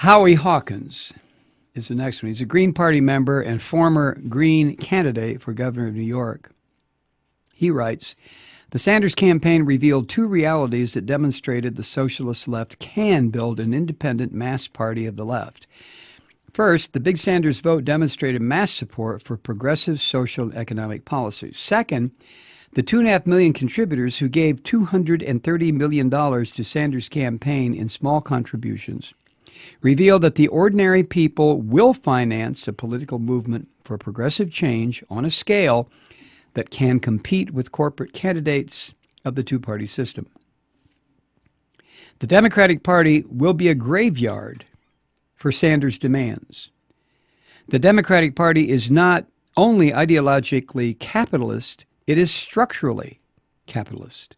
Howie Hawkins is the next one. He's a Green Party member and former Green candidate for governor of New York. He writes, the Sanders campaign revealed two realities that demonstrated the socialist left can build an independent mass party of the left. First, the Big Sanders vote demonstrated mass support for progressive social and economic policies. Second, the 2.5 million contributors who gave $230 million to Sanders' campaign in small contributions revealed that the ordinary people will finance a political movement for progressive change on a scale that can compete with corporate candidates of the two-party system. The Democratic Party will be a graveyard for Sanders' demands. The Democratic Party is not only ideologically capitalist, it is structurally capitalist.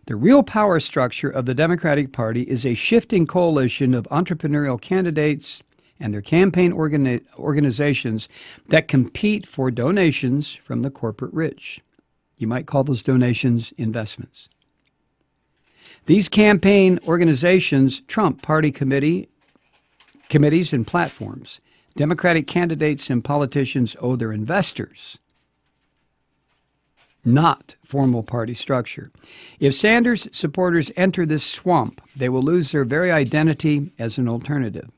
The real power structure of the Democratic Party is a shifting coalition of entrepreneurial candidates and their campaign organizations that compete for donations from the corporate rich. You might call those donations investments. These campaign organizations trump party committees and platforms. Democratic candidates and politicians owe their investors, not formal party structure. If Sanders supporters enter this swamp, they will lose their very identity as an alternative.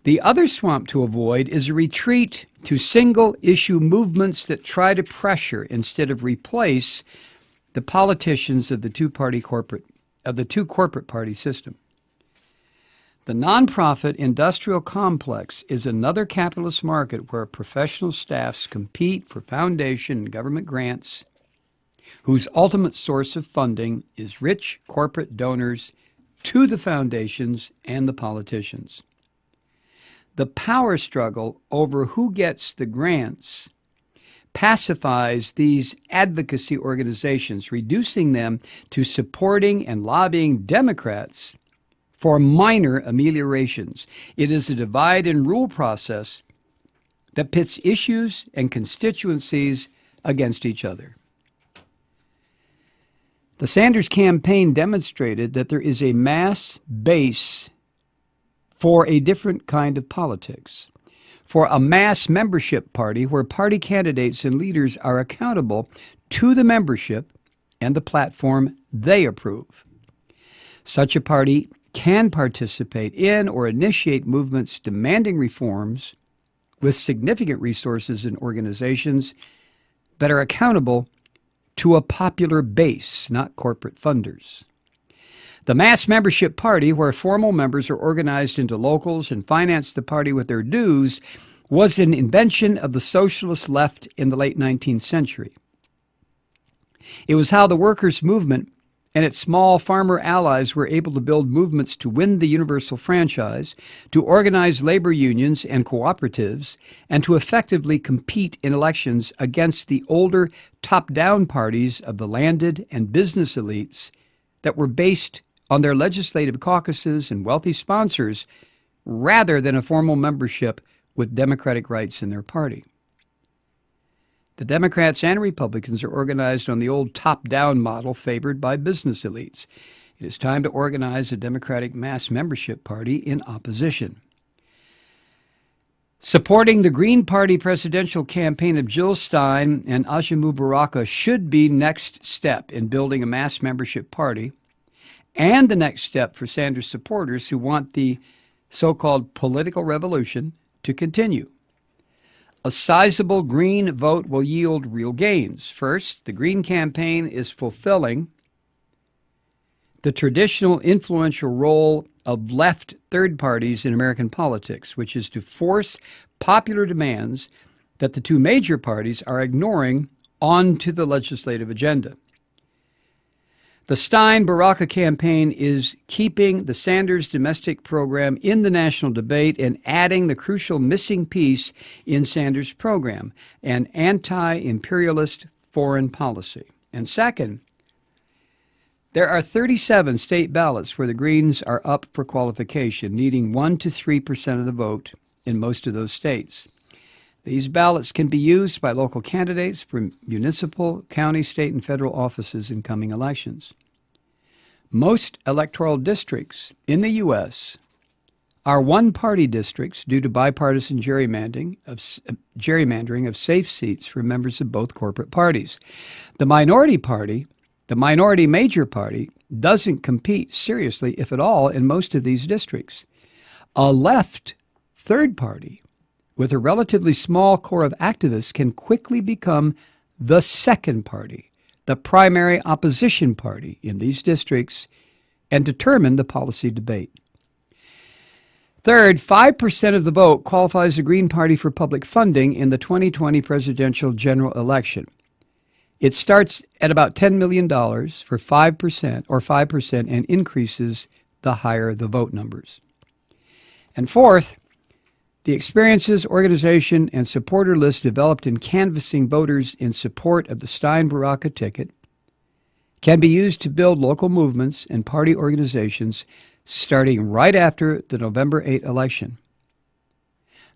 The other swamp to avoid is a retreat to single-issue movements that try to pressure instead of replace the politicians of the two corporate party system. The nonprofit industrial complex is another capitalist market where professional staffs compete for foundation and government grants, whose ultimate source of funding is rich corporate donors to the foundations and the politicians. The power struggle over who gets the grants pacifies these advocacy organizations, reducing them to supporting and lobbying Democrats for minor ameliorations. It is a divide and rule process that pits issues and constituencies against each other. The Sanders campaign demonstrated that there is a mass base for a different kind of politics, for a mass membership party where party candidates and leaders are accountable to the membership and the platform they approve. Such a party can participate in or initiate movements demanding reforms with significant resources and organizations that are accountable to a popular base, not corporate funders. The mass membership party, where formal members are organized into locals and finance the party with their dues, was an invention of the socialist left in the late 19th century. It was how the workers' movement and its small farmer allies were able to build movements to win the universal franchise, to organize labor unions and cooperatives, and to effectively compete in elections against the older top-down parties of the landed and business elites that were based on their legislative caucuses and wealthy sponsors rather than a formal membership with democratic rights in their party. The Democrats and Republicans are organized on the old top-down model favored by business elites. It is time to organize a Democratic mass membership party in opposition. Supporting the Green Party presidential campaign of Jill Stein and Ajamu Baraka should be next step in building a mass membership party, and the next step for Sanders supporters who want the so-called political revolution to continue. A sizable Green vote will yield real gains. First, the Green campaign is fulfilling the traditional influential role of left third parties in American politics, which is to force popular demands that the two major parties are ignoring onto the legislative agenda. The Stein-Baraka campaign is keeping the Sanders domestic program in the national debate and adding the crucial missing piece in Sanders' program, an anti-imperialist foreign policy. And second, there are 37 state ballots where the Greens are up for qualification, needing 1 to 3% of the vote in most of those states. These ballots can be used by local candidates for municipal, county, state, and federal offices in coming elections. Most electoral districts in the U.S. are one-party districts due to bipartisan gerrymandering of safe seats for members of both corporate parties. The minority party, the minority major party, doesn't compete seriously, if at all, in most of these districts. A left third party with a relatively small core of activists can quickly become the second party, the primary opposition party in these districts, and determine the policy debate. Third, 5% of the vote qualifies the Green Party for public funding in the 2020 presidential general election. It starts at about $10 million for 5% and increases the higher the vote numbers. And fourth, the experiences, organization, and supporter list developed in canvassing voters in support of the Stein-Baraka ticket can be used to build local movements and party organizations starting right after the November 8 election.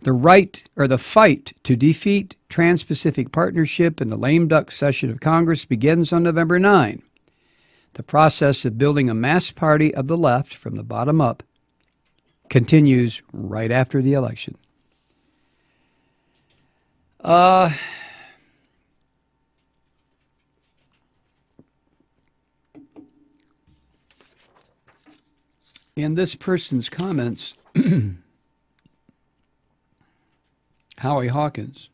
The fight to defeat Trans-Pacific Partnership in the lame duck session of Congress begins on November 9. The process of building a mass party of the left from the bottom up continues right after the election. In this person's comments, Howie Hawkins,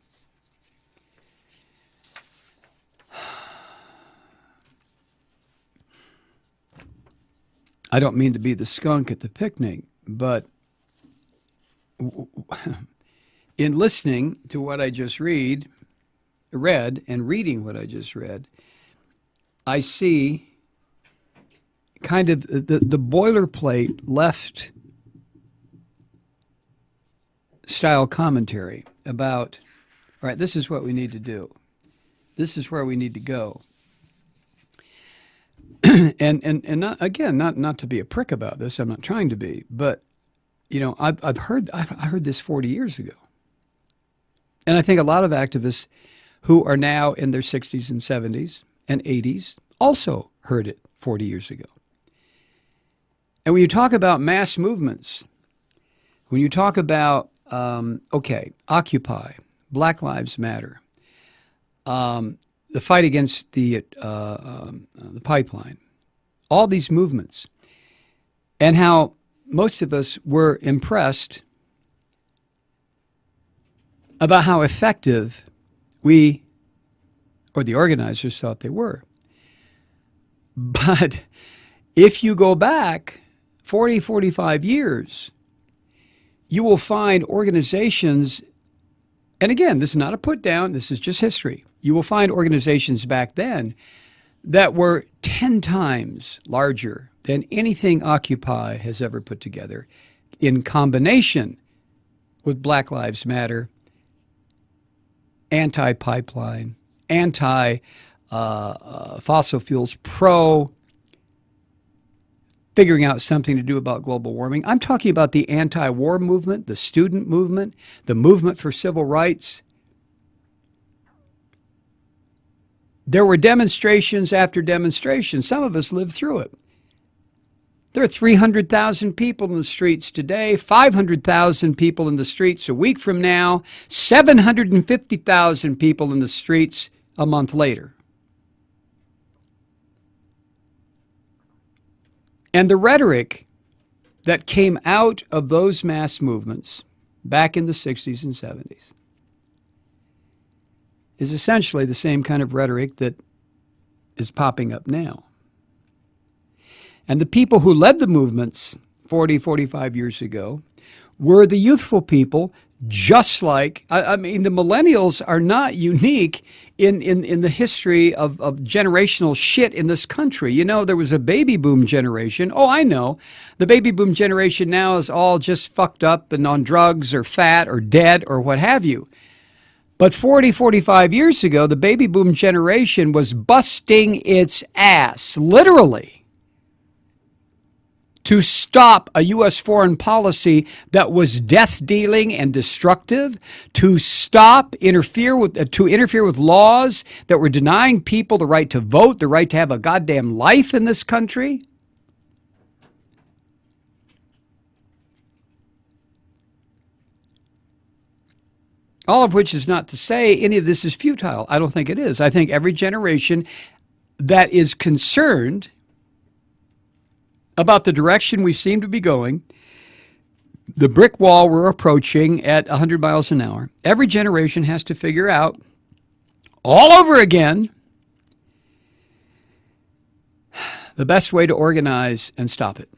I don't mean to be the skunk at the picnic, but in listening to what I just read and reading what I just read, I see kind of the boilerplate left style commentary about, all right, this is what we need to do. This is where we need to go. and not, again, not to be a prick about this. I'm not trying to be, but you know, I heard this 40 years ago. And I think a lot of activists who are now in their 60s and 70s and 80s also heard it 40 years ago. And when you talk about mass movements, when you talk about, Occupy, Black Lives Matter, the fight against the pipeline, all these movements, and how most of us were impressed about how effective we, or the organizers, thought they were. But if you go back 40, 45 years, you will find organizations, and again, this is not a put down, this is just history. You will find organizations back then that were 10 times larger than anything Occupy has ever put together, in combination with Black Lives Matter, anti-pipeline, anti-fossil fuels, pro figuring out something to do about global warming. I'm talking about the anti-war movement, the student movement, the movement for civil rights. There were demonstrations after demonstrations. Some of us lived through it. There are 300,000 people in the streets today, 500,000 people in the streets a week from now, 750,000 people in the streets a month later. And the rhetoric that came out of those mass movements back in the 60s and 70s is essentially the same kind of rhetoric that is popping up now. And the people who led the movements 40, 45 years ago were the youthful people, just like, I mean, the millennials are not unique in the history of generational shit in this country. You know, there was a baby boom generation. Oh, I know. The baby boom generation now is all just fucked up and on drugs or fat or dead or what have you. But 40, 45 years ago, the baby boom generation was busting its ass, literally, to stop a U.S. foreign policy that was death-dealing and destructive, to interfere with laws that were denying people the right to vote, the right to have a goddamn life in this country. All of which is not to say any of this is futile. I don't think it is. I think every generation that is concerned about the direction we seem to be going, the brick wall we're approaching at 100 miles an hour, every generation has to figure out all over again the best way to organize and stop it.